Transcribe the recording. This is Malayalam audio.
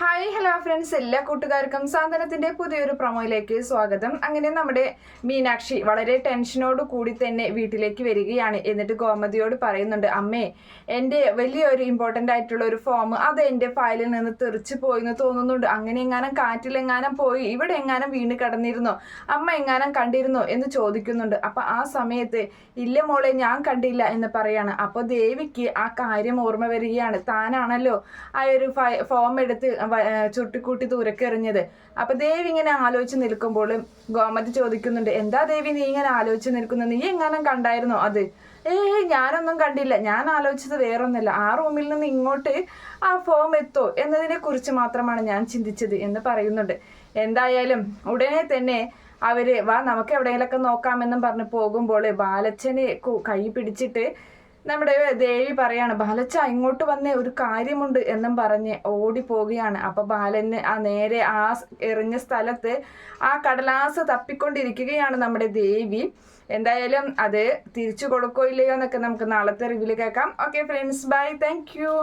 ഹായ് ഹലോ ഫ്രണ്ട്സ്, എല്ലാ കൂട്ടുകാർക്കും സാന്ത്വനത്തിന്റെ പുതിയൊരു പ്രൊമോയിലേക്ക് സ്വാഗതം. അങ്ങനെ നമ്മുടെ മീനാക്ഷി വളരെ ടെൻഷനോട് കൂടി തന്നെ വീട്ടിലേക്ക് വരികയാണ്. എന്നിട്ട് ഗോമതിയോട് പറയുന്നുണ്ട്, അമ്മേ, എൻ്റെ വലിയൊരു ഇമ്പോർട്ടൻ്റ് ആയിട്ടുള്ള ഒരു ഫോം അത് എൻ്റെ ഫയലിൽ നിന്ന് തെറിച്ചു പോയെന്ന് തോന്നുന്നുണ്ട്. അങ്ങനെ എങ്ങാനും കാറ്റിലെങ്ങാനും പോയി ഇവിടെ എങ്ങാനും വീണ് കിടന്നിരുന്നോ, അമ്മ എങ്ങാനും കണ്ടിരുന്നോ എന്ന് ചോദിക്കുന്നുണ്ട്. അപ്പൊ ആ സമയത്ത് ഇല്ല മോളെ, ഞാൻ കണ്ടില്ല എന്ന് പറയാണ്. അപ്പോൾ ദേവിക്ക് ആ കാര്യം ഓർമ്മ വരികയാണ്. താനാണല്ലോ ആ ഒരു ഫോം എടുത്ത് ചുട്ടിക്കൂട്ടി ദൂരക്ക് എറിഞ്ഞത്. അപ്പൊ ദേവി ഇങ്ങനെ ആലോചിച്ച് നിൽക്കുമ്പോൾ ഗോമതി ചോദിക്കുന്നുണ്ട്, എന്താ ദേവി നീ ഇങ്ങനെ ആലോചിച്ച് നിൽക്കുന്നത്, നീ എങ്ങാനും കണ്ടായിരുന്നോ അത്? ഞാനൊന്നും കണ്ടില്ല, ഞാൻ ആലോചിച്ചത് വേറൊന്നല്ല, ആ റൂമിൽ നിന്ന് ഇങ്ങോട്ട് ആ ഫോം എത്തോ എന്നതിനെ കുറിച്ച് മാത്രമാണ് ഞാൻ ചിന്തിച്ചത് എന്ന് പറയുന്നുണ്ട്. എന്തായാലും ഉടനെ തന്നെ അവര് വാ നമുക്ക് എവിടെയെങ്കിലൊക്കെ നോക്കാമെന്നും പറഞ്ഞ് പോകുമ്പോൾ ബാലച്ചനെ കൈ പിടിച്ചിട്ട് നമ്മുടെ ദേവി പറയാണ്, ബാലച്ച ഇങ്ങോട്ട് വന്നേ, ഒരു കാര്യമുണ്ട് എന്നും പറഞ്ഞ് ഓടി പോവുകയാണ്. അപ്പൊ ബാലന് നേരെ ആ എറിഞ്ഞ സ്ഥലത്ത് ആ കടലാസ് തപ്പിക്കൊണ്ടിരിക്കുകയാണ് നമ്മുടെ ദേവി. എന്തായാലും അത് തിരിച്ചു കൊടുക്കോ ഇല്ലയോ എന്നൊക്കെ നമുക്ക് നാളത്തെ റിവ്യൂല് കേൾക്കാം. Okay friends, bye, thank U.